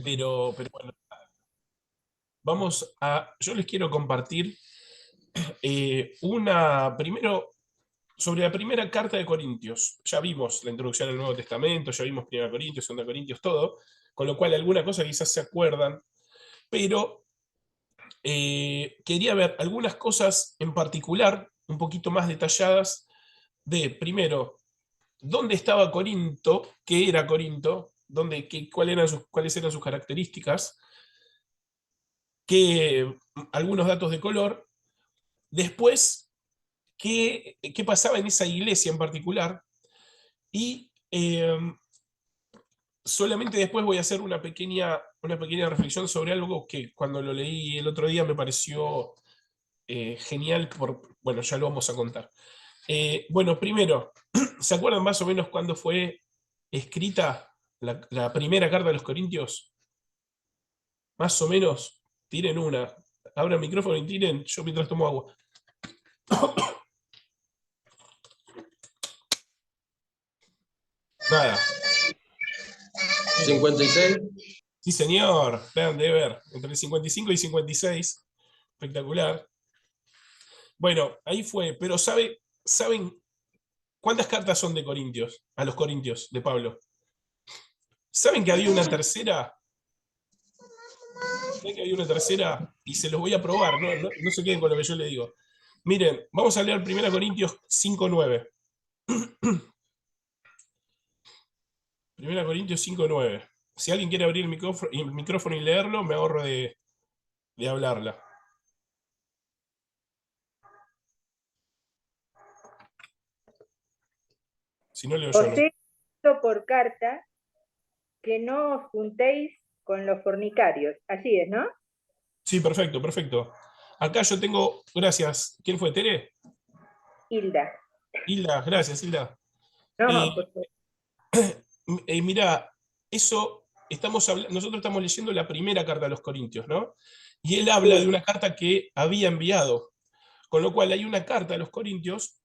pero bueno, yo les quiero compartir primero, sobre la primera carta de Corintios. Ya vimos la introducción al Nuevo Testamento, ya vimos Primera Corintios, Segunda Corintios, todo, con lo cual alguna cosa quizás se acuerdan, pero quería ver algunas cosas en particular, un poquito más detalladas, de, primero, dónde estaba Corinto, qué era Corinto, cuáles eran sus características, algunos datos de color, después qué pasaba en esa iglesia en particular, y solamente después voy a hacer una pequeña reflexión sobre algo que cuando lo leí el otro día me pareció genial, bueno, ya lo vamos a contar. Bueno, primero, ¿se acuerdan más o menos cuándo fue escrita la primera carta de los Corintios? Más o menos, tiren una. Abran el micrófono y tiren, yo mientras tomo agua. Nada. 56. Sí, señor. Vean, de ver. Entre el 55 y 56. Espectacular. Bueno, ahí fue. Pero ¿saben cuántas cartas son de Corintios? A los Corintios, de Pablo. ¿Saben que había una tercera? ¿Saben que había una tercera? Y se los voy a probar, no se queden con lo que yo les digo. Miren, vamos a leer 1 Corintios 5:9. 1 Corintios 5:9. Si alguien quiere abrir el micrófono y leerlo, me ahorro de hablarla. Si no, leo yo, Os ¿no? he escrito por carta que no os juntéis con los fornicarios. Así es, ¿no? Sí, perfecto, perfecto. Acá yo tengo, gracias. ¿Quién fue? ¿Tere? Hilda. Hilda, gracias, Hilda. No, Eh, Mirá, nosotros estamos leyendo la primera carta a los Corintios, ¿no? Y él habla de sí. una carta que había enviado, con lo cual hay una carta a los Corintios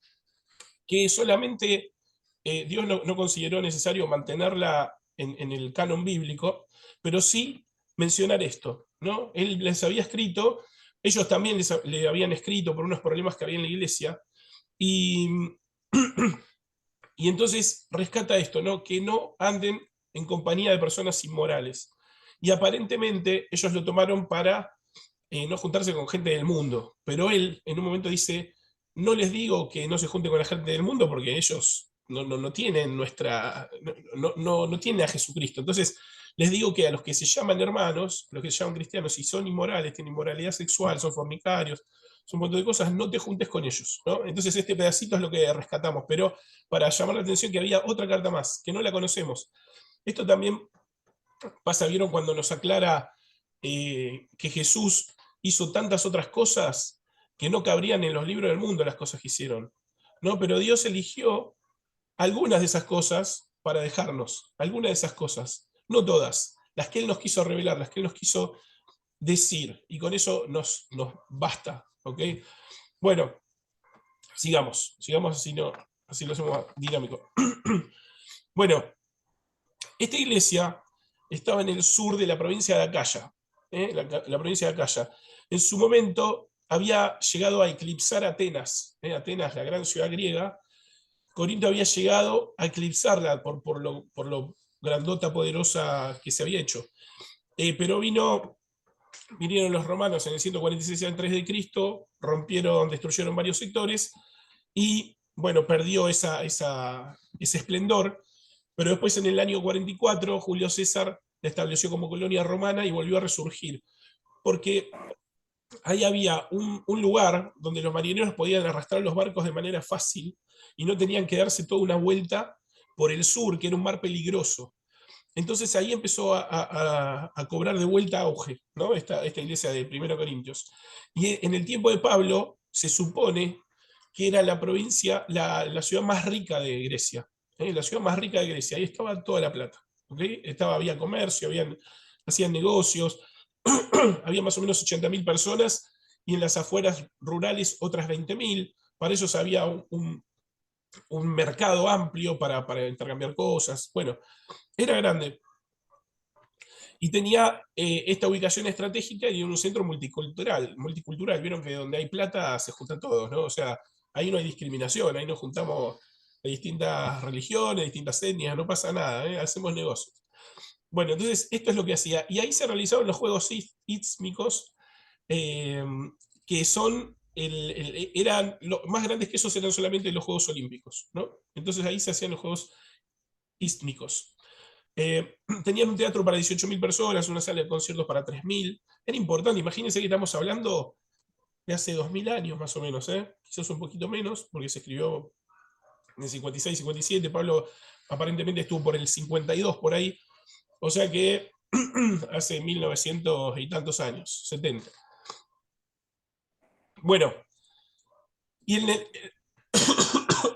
que solamente Dios no consideró necesario mantenerla en el canon bíblico, pero sí mencionar esto, ¿no? Él les había escrito, ellos también le habían escrito por unos problemas que había en la iglesia, y, y entonces rescata esto, ¿no? Que no anden en compañía de personas inmorales. Y aparentemente ellos lo tomaron para no juntarse con gente del mundo, pero él en un momento dice, no les digo que no se junten con la gente del mundo porque ellos no tienen no tienen a Jesucristo. Entonces les digo que a los que se llaman hermanos, los que se llaman cristianos, y son inmorales, tienen inmoralidad sexual, son fornicarios, son un montón de cosas, no te juntes con ellos, ¿no? Entonces este pedacito es lo que rescatamos, pero para llamar la atención que había otra carta más, que no la conocemos. Esto también pasa, vieron, cuando nos aclara que Jesús hizo tantas otras cosas que no cabrían en los libros del mundo las cosas que hicieron, ¿no? Pero Dios eligió algunas de esas cosas para dejarnos, algunas de esas cosas, no todas, las que Él nos quiso revelar, las que Él nos quiso decir, y con eso nos basta, ¿ok? Bueno, sigamos así, no, así lo hacemos dinámico. Bueno, esta iglesia estaba en el sur de la provincia de Acaya, la provincia de Acaya. En su momento había llegado a eclipsar Atenas, Atenas, la gran ciudad griega. Corinto había llegado a eclipsarla por lo grandota, poderosa que se había hecho. Pero vinieron los romanos en el 146 a.C., destruyeron varios sectores y, bueno, perdió ese esplendor. Pero después, en el año 44, Julio César la estableció como colonia romana y volvió a resurgir, porque ahí había un lugar donde los marineros podían arrastrar los barcos de manera fácil y no tenían que darse toda una vuelta por el sur, que era un mar peligroso. Entonces ahí empezó a cobrar de vuelta auge, ¿no? Esta iglesia de 1 Corintios. Y en el tiempo de Pablo se supone que era la provincia, la ciudad más rica de Grecia, la ciudad más rica de Grecia. Ahí estaba toda la plata, ¿ok? Había comercio, hacían negocios, había más o menos 80.000 personas y en las afueras rurales otras 20.000. Para ellos había un mercado amplio para intercambiar cosas. Bueno, era grande. Y tenía esta ubicación estratégica y un centro multicultural. Vieron que donde hay plata se juntan todos, ¿no? O sea, ahí no hay discriminación, ahí nos juntamos de distintas religiones, distintas etnias, no pasa nada, ¿eh? Hacemos negocios. Bueno, entonces esto es lo que hacía. Y ahí se realizaban los juegos ístmicos, eh, que son, eran más grandes que esos, eran solamente los Juegos Olímpicos, ¿no? Entonces ahí se hacían los Juegos Ístmicos. Tenían un teatro para 18.000 personas, una sala de conciertos para 3.000. Era importante, imagínense que estamos hablando de hace 2.000 años más o menos, ¿eh? Quizás un poquito menos, porque se escribió en el 56, 57, Pablo aparentemente estuvo por el 52 por ahí, o sea que hace 1900 y tantos años, 70. Bueno, y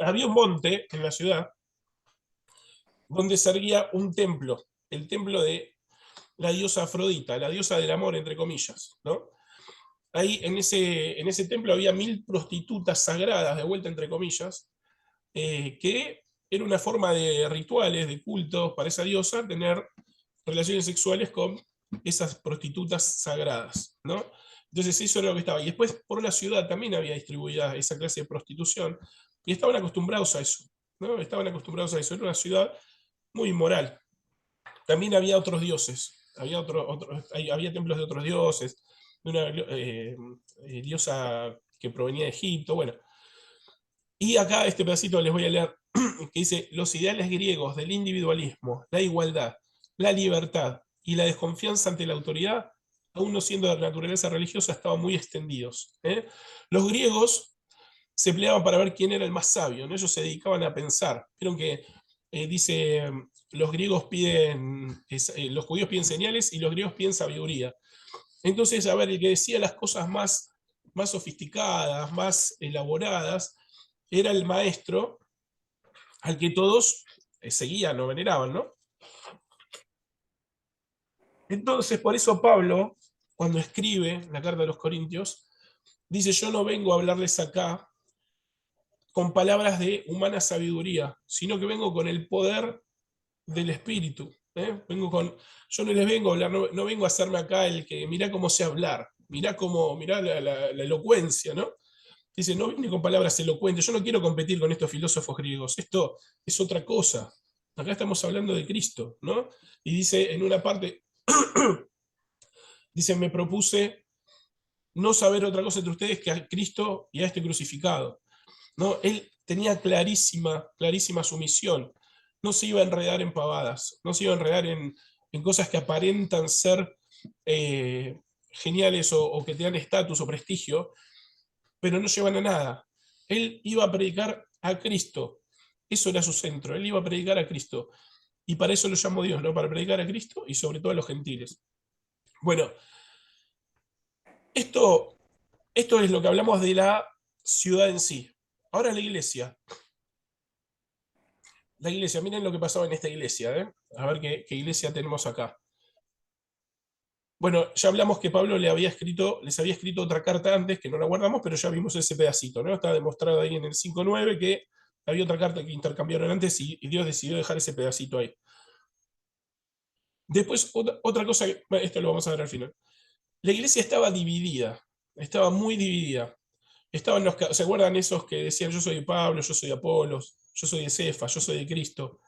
había un monte en la ciudad donde se erguía un templo, el templo de la diosa Afrodita, la diosa del amor, entre comillas, ¿no? Ahí en ese templo había 1.000 prostitutas sagradas, de vuelta entre comillas, que era una forma de rituales, de cultos para esa diosa, tener relaciones sexuales con esas prostitutas sagradas, ¿no? Entonces eso era lo que estaba. Y después por la ciudad también había distribuida esa clase de prostitución y estaban acostumbrados a eso, ¿no? Estaban acostumbrados a eso. Era una ciudad muy inmoral. También había otros dioses, había templos de otros dioses, de una diosa que provenía de Egipto, bueno. Y acá este pedacito les voy a leer, que dice, los ideales griegos del individualismo, la igualdad, la libertad y la desconfianza ante la autoridad, aún no siendo de naturaleza religiosa, estaban muy extendidos, ¿eh? Los griegos se peleaban para ver quién era el más sabio, ¿no? Ellos se dedicaban a pensar. Vieron que dice, los griegos piden, los judíos piden señales y los griegos piden sabiduría. Entonces, a ver, el que decía las cosas más sofisticadas, más elaboradas, era el maestro al que todos seguían o veneraban, ¿no? Entonces, por eso Pablo, cuando escribe la carta de los Corintios, dice, yo no vengo a hablarles acá con palabras de humana sabiduría, sino que vengo con el poder del Espíritu. Yo no les vengo a hablar, no vengo a hacerme acá el que mirá cómo sé hablar, mirá la elocuencia, ¿no? Dice, no vine con palabras elocuentes, yo no quiero competir con estos filósofos griegos, esto es otra cosa. Acá estamos hablando de Cristo, ¿no? Y dice en una parte, dice, me propuse no saber otra cosa entre ustedes que a Cristo y a este crucificado. ¿No? Él tenía clarísima su misión. No se iba a enredar en pavadas, no se iba a enredar en cosas que aparentan ser geniales o que te dan estatus o prestigio, pero no llevan a nada. Él iba a predicar a Cristo. Eso era su centro. Él iba a predicar a Cristo. Y para eso lo llamó Dios, ¿no? Para predicar a Cristo y sobre todo a los gentiles. Bueno, esto, esto es lo que hablamos de la ciudad en sí. Ahora la iglesia. La iglesia, miren lo que pasaba en esta iglesia, ¿eh? A ver qué iglesia tenemos acá. Bueno, ya hablamos que Pablo les había escrito otra carta antes, que no la guardamos, pero ya vimos ese pedacito, ¿no? Está demostrado ahí en el 5.9 que había otra carta que intercambiaron antes y Dios decidió dejar ese pedacito ahí. Después, otra cosa, esto lo vamos a ver al final. La iglesia estaba dividida, estaba muy dividida. Estaban ¿se acuerdan esos que decían yo soy de Pablo, yo soy de Apolos, yo soy de Cefas, yo soy de Cristo?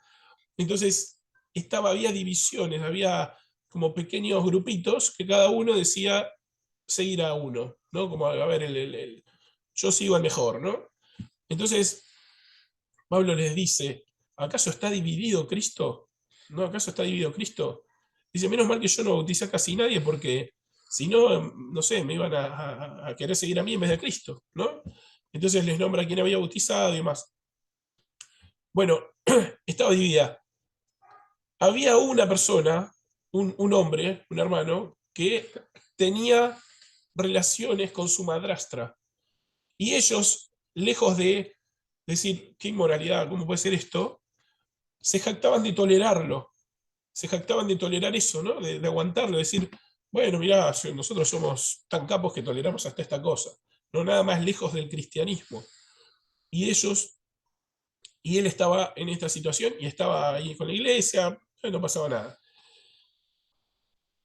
Entonces, había divisiones, había como pequeños grupitos que cada uno decía seguir a uno, ¿no? Como, a ver, yo sigo al mejor, ¿no? Entonces, Pablo les dice, ¿acaso está dividido Cristo? ¿No? ¿Acaso está dividido Cristo? Dice, menos mal que yo no bauticé a casi nadie porque si no, no sé, me iban a querer seguir a mí en vez de a Cristo, ¿no? Entonces les nombra a quién había bautizado y demás. Bueno, estaba dividida. Había una persona, un hombre, un hermano, que tenía relaciones con su madrastra. Y ellos, lejos de decir, qué inmoralidad, ¿cómo puede ser esto? Se jactaban de tolerarlo, se jactaban de tolerar eso, ¿no? De aguantarlo, de decir, bueno, mirá, nosotros somos tan capos que toleramos hasta esta cosa, no nada más lejos del cristianismo. Y él estaba en esta situación y estaba ahí con la iglesia, no pasaba nada.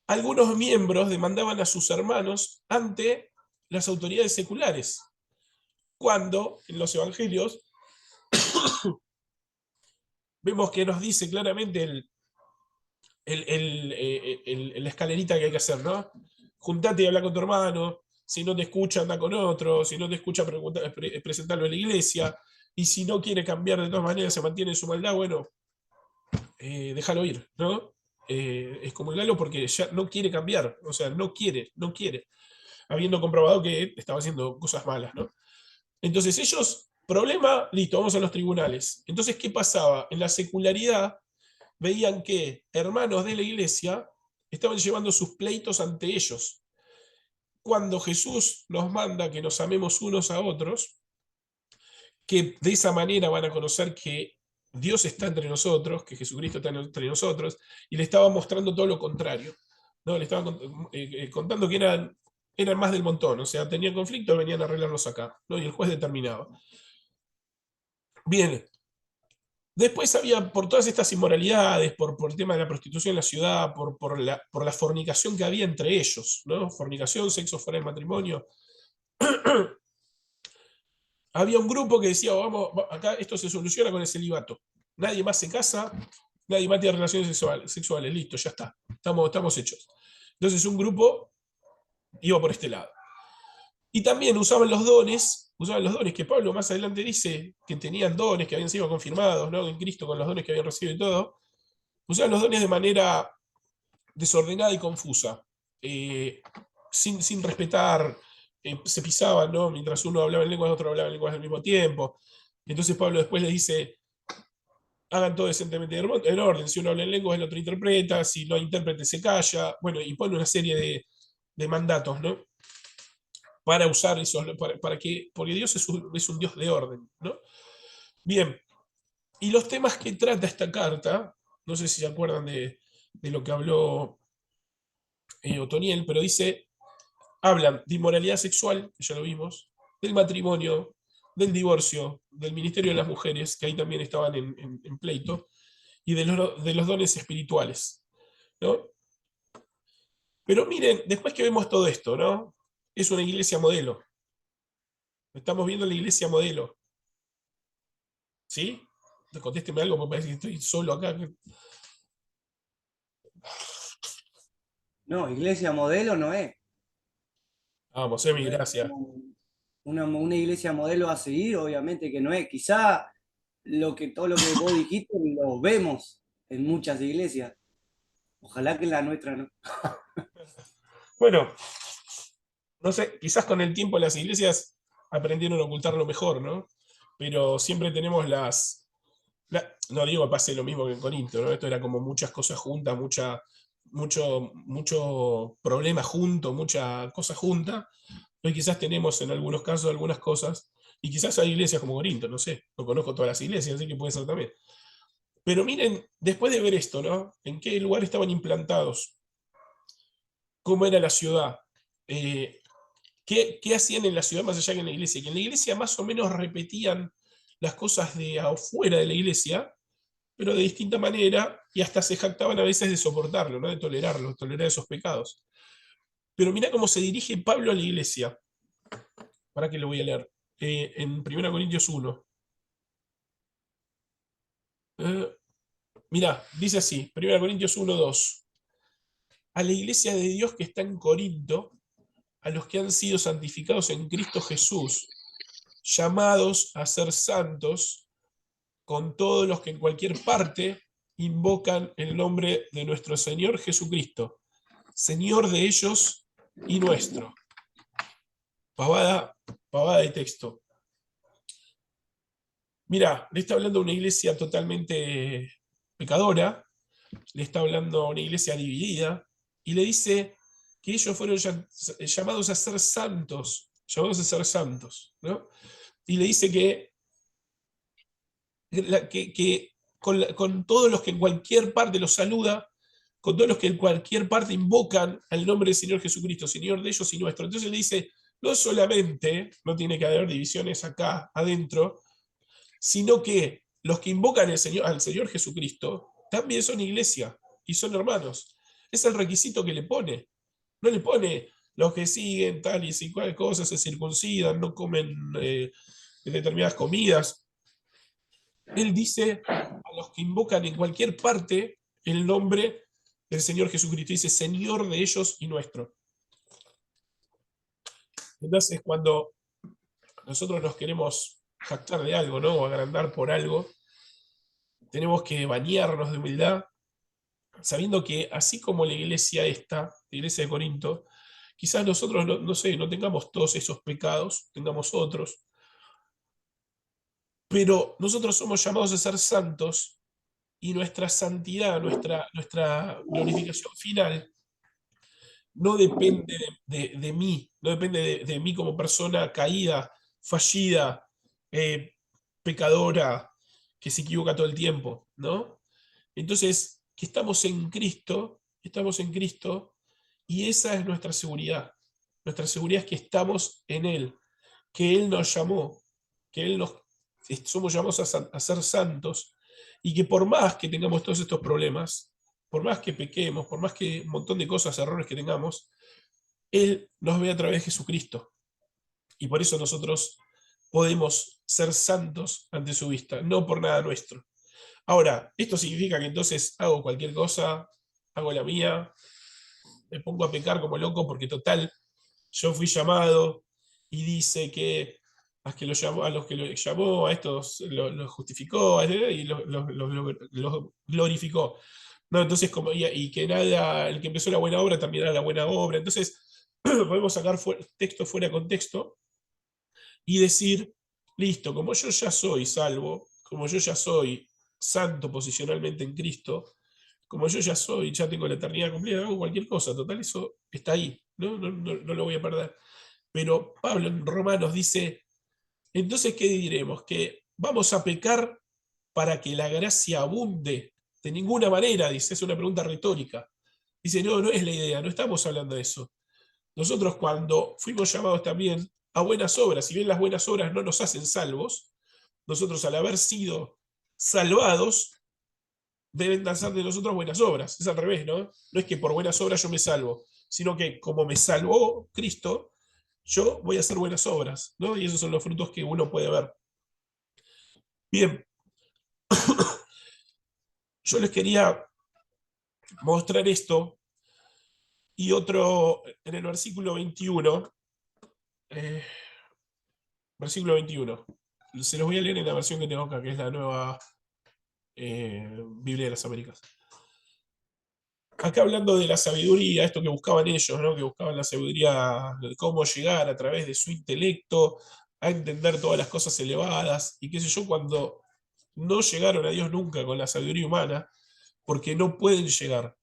algunos miembros demandaban a sus hermanos ante las autoridades seculares, cuando en los evangelios vemos que nos dice claramente la escalerita que hay que hacer, ¿no? Juntate y habla con tu hermano, si no te escucha, anda con otro, si no te escucha, presentarlo en la iglesia, y si no quiere cambiar de todas maneras, se mantiene en su maldad, bueno, déjalo ir, ¿no? Es como el galo porque ya no quiere cambiar, o sea, no quiere, habiendo comprobado que estaba haciendo cosas malas, ¿no? Entonces ellos, problema, listo, vamos a los tribunales. Entonces, ¿qué pasaba? En la secularidad veían que hermanos de la iglesia estaban llevando sus pleitos ante ellos. Cuando Jesús nos manda que nos amemos unos a otros, que de esa manera van a conocer que Dios está entre nosotros, que Jesucristo está entre nosotros, y le estaba mostrando todo lo contrario. ¿No? Le estaban contando que eran más del montón, o sea, tenían conflictos, venían a arreglarlos acá, ¿no? Y el juez determinaba. Bien, después había, por todas estas inmoralidades, por el tema de la prostitución en la ciudad, por la fornicación que había entre ellos, ¿no? Fornicación, sexo fuera del matrimonio. Había un grupo que decía, vamos, acá esto se soluciona con el celibato. Nadie más se casa, nadie más tiene relaciones sexuales, listo, ya está, estamos hechos. Entonces un grupo iba por este lado. Y también usaban los dones que Pablo más adelante dice que tenían dones que habían sido confirmados, ¿no? En Cristo con los dones que habían recibido y todo. Usaban los dones de manera desordenada y confusa, sin respetar, se pisaban, ¿no? Mientras uno hablaba en lenguas, otro hablaba en lenguas al mismo tiempo. Entonces Pablo después les dice, hagan todo decentemente en orden, si uno habla en lenguas, el otro interpreta, si no hay intérprete se calla, bueno, y pone una serie de mandatos, ¿no? Para usar eso, para que, porque Dios es un Dios de orden, ¿no? Bien, y los temas que trata esta carta, no sé si se acuerdan de lo que habló Otoniel, pero dice, hablan de inmoralidad sexual, que ya lo vimos, del matrimonio, del divorcio, del ministerio de las mujeres, que ahí también estaban en pleito, y de los dones espirituales, ¿no? Pero miren, después que vemos todo esto, ¿no? Es una iglesia modelo. Estamos viendo la iglesia modelo, ¿sí? Contésteme algo, porque parece que estoy solo acá. No, iglesia modelo no es. Vamos, No Emi, es gracias. una iglesia modelo a seguir, obviamente que no es. Quizá todo lo que vos dijiste lo vemos en muchas iglesias. Ojalá que en la nuestra no. Bueno, no sé, quizás con el tiempo las iglesias aprendieron a ocultarlo mejor, ¿no? Pero siempre tenemos no digo que pase lo mismo que en Corinto, ¿no? Esto era como muchas cosas juntas, mucho problema junto, mucha cosa junta. Hoy quizás tenemos en algunos casos algunas cosas, y quizás hay iglesias como Corinto, no sé, no conozco todas las iglesias, así que puede ser también. Pero miren, después de ver esto, ¿no? ¿En qué lugar estaban implantados? ¿Cómo era la ciudad? Eh, ¿qué hacían en la ciudad más allá que en la iglesia? Que en la iglesia más o menos repetían las cosas de afuera de la iglesia, pero de distinta manera, y hasta se jactaban a veces de soportarlo, ¿no? De tolerarlo, tolerar esos pecados. Pero mira cómo se dirige Pablo a la iglesia. ¿Para qué lo voy a leer? En 1 Corintios 1. Mirá, dice así, 1 Corintios 1:2. A la iglesia de Dios que está en Corinto, a los que han sido santificados en Cristo Jesús, llamados a ser santos, con todos los que en cualquier parte invocan el nombre de nuestro Señor Jesucristo, Señor de ellos y nuestro. Pavada, pavada de texto. Mira, le está hablando a una iglesia totalmente pecadora, le está hablando a una iglesia dividida, y le dice que ellos fueron llamados a ser santos, ¿no? Y le dice que con todos los que en cualquier parte los saluda, con todos los que en cualquier parte invocan al nombre del Señor Jesucristo, Señor de ellos y nuestro. Entonces le dice, no solamente no tiene que haber divisiones acá adentro, sino que los que invocan al Señor Jesucristo también son iglesia y son hermanos. Es el requisito que le pone. No le pone los que siguen tal y si cual cosa, se circuncidan, no comen determinadas comidas. Él dice a los que invocan en cualquier parte el nombre del Señor Jesucristo. Dice Señor de ellos y nuestro. Entonces, cuando nosotros nos queremos jactar de algo, ¿no? O agrandar por algo, tenemos que bañarnos de humildad, sabiendo que así como la iglesia esta, la iglesia de Corinto, quizás nosotros, no sé, no tengamos todos esos pecados, tengamos otros, pero nosotros somos llamados a ser santos y nuestra santidad, nuestra glorificación final, no depende de mí, no depende de mí como persona caída, fallida, eh, pecadora, que se equivoca todo el tiempo, ¿no? Entonces, que estamos en Cristo, y esa es nuestra seguridad. Nuestra seguridad es que estamos en Él, que Él nos llamó, que somos llamados a ser santos, y que por más que tengamos todos estos problemas, por más que pequemos, por más que un montón de cosas, errores que tengamos, Él nos ve a través de Jesucristo. Y por eso nosotros podemos ser santos ante su vista, no por nada nuestro. Ahora, esto significa que entonces hago cualquier cosa, hago la mía, me pongo a pecar como loco porque total, yo fui llamado y dice que a los que lo llamó, a estos los justificó y los glorificó. No, entonces, y que nada, el que empezó la buena obra también era la buena obra. Entonces, podemos sacar texto fuera de contexto y decir, listo, como yo ya soy salvo, como yo ya soy santo posicionalmente en Cristo, como yo ya tengo la eternidad cumplida, hago cualquier cosa, total, eso está ahí, no lo voy a perder. Pero Pablo en Romanos dice, entonces, ¿qué diremos? Que vamos a pecar para que la gracia abunde. De ninguna manera, dice, es una pregunta retórica. Dice, no es la idea, no estamos hablando de eso. Nosotros cuando fuimos llamados también a buenas obras, si bien las buenas obras no nos hacen salvos, nosotros al haber sido salvados, deben nacer de nosotros buenas obras. Es al revés, ¿no? No es que por buenas obras yo me salvo, sino que como me salvó Cristo, yo voy a hacer buenas obras, ¿no? Y esos son los frutos que uno puede ver. Bien, yo les quería mostrar esto y otro en el versículo 21. Versículo 21. Se los voy a leer en la versión que tengo acá, que es la nueva Biblia de las Américas. Acá hablando de la sabiduría, esto que buscaban ellos, ¿no? Que buscaban la sabiduría de cómo llegar a través de su intelecto a entender todas las cosas elevadas y qué sé yo, cuando no llegaron a Dios nunca con la sabiduría humana, porque no pueden llegar,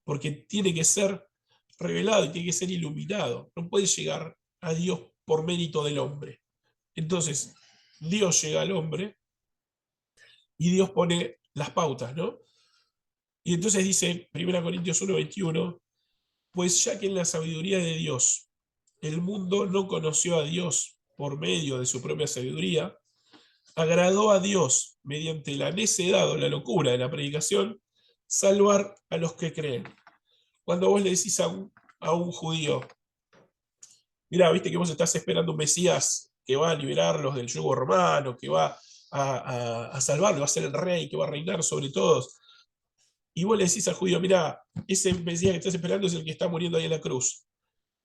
porque tiene que ser revelado y tiene que ser iluminado, no puede llegar a Dios por mérito del hombre. Entonces, Dios llega al hombre y Dios pone las pautas, ¿no? Y entonces dice 1 Corintios 1:21, pues ya que en la sabiduría de Dios el mundo no conoció a Dios por medio de su propia sabiduría, agradó a Dios mediante la necedad o la locura de la predicación salvar a los que creen. Cuando vos le decís a un judío, mira, viste que vos estás esperando un Mesías que va a liberarlos del yugo romano, que va a salvarlos, va a ser el rey, que va a reinar sobre todos. Y vos le decís al judío, mira, ese Mesías que estás esperando es el que está muriendo ahí en la cruz.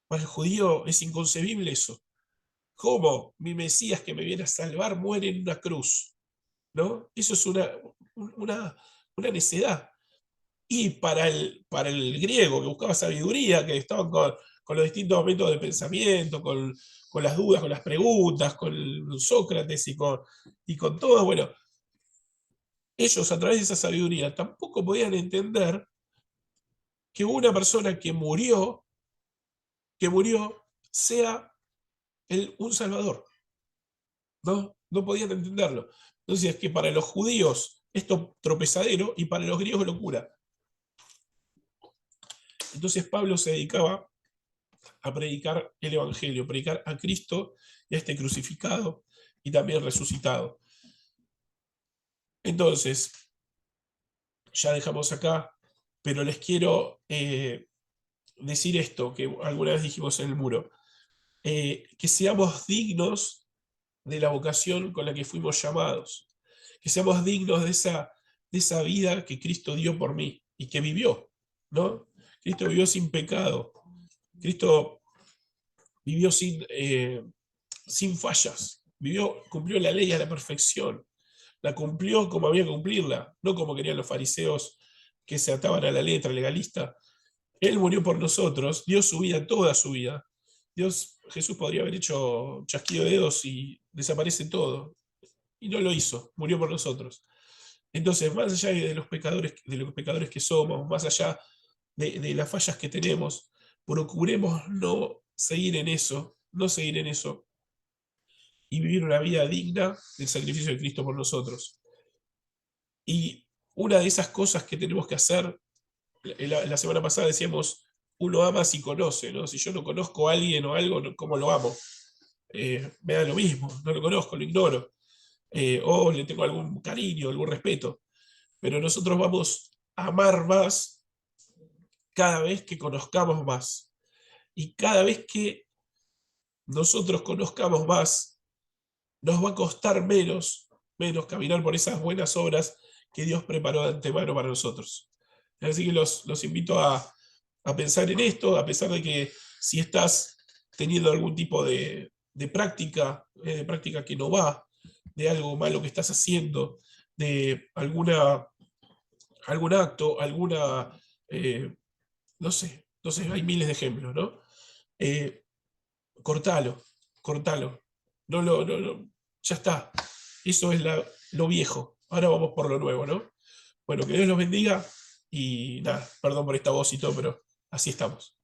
Para el judío es inconcebible eso. ¿Cómo mi Mesías que me viene a salvar muere en una cruz? ¿No? Eso es una necedad. Y para el griego que buscaba sabiduría, que estaban con los distintos métodos de pensamiento, con las dudas, con las preguntas, con Sócrates y con todo, bueno, ellos a través de esa sabiduría tampoco podían entender que una persona que murió sea un salvador. No podían entenderlo. Entonces, es que para los judíos esto tropezadero y para los griegos locura. Entonces Pablo se dedicaba a predicar el Evangelio, predicar a Cristo y a este crucificado y también resucitado. Entonces, ya dejamos acá pero les quiero decir esto, que alguna vez dijimos en el muro, que seamos dignos de la vocación con la que fuimos llamados, que seamos dignos de esa vida que Cristo dio por mí y que vivió, ¿no? Cristo vivió sin pecado, Cristo vivió sin fallas, cumplió la ley a la perfección, la cumplió como había que cumplirla, no como querían los fariseos que se ataban a la letra legalista. Él murió por nosotros, dio su vida, toda su vida. Jesús podría haber hecho chasquido de dedos y desaparece todo, y no lo hizo, murió por nosotros. Entonces, más allá de los pecadores que somos, más allá de las fallas que tenemos, procuremos no seguir en eso, no seguir en eso, y vivir una vida digna del sacrificio de Cristo por nosotros. Y una de esas cosas que tenemos que hacer, la semana pasada decíamos, uno ama si conoce, ¿no? Si yo no conozco a alguien o algo, ¿cómo lo amo? Me da lo mismo, no lo conozco, lo ignoro. O le tengo algún cariño, algún respeto. Pero nosotros vamos a amar más cada vez que conozcamos más. Y cada vez que nosotros conozcamos más, nos va a costar menos caminar por esas buenas obras que Dios preparó de antemano para nosotros. Así que los invito a pensar en esto, a pesar de que si estás teniendo algún tipo de práctica que no va, de algo malo que estás haciendo, de algún acto, no sé, hay miles de ejemplos, ¿no? Eh, cortalo, cortalo. Ya está. Eso es lo viejo. Ahora vamos por lo nuevo, ¿no? Bueno, que Dios los bendiga y nada, perdón por esta voz y todo, pero así estamos.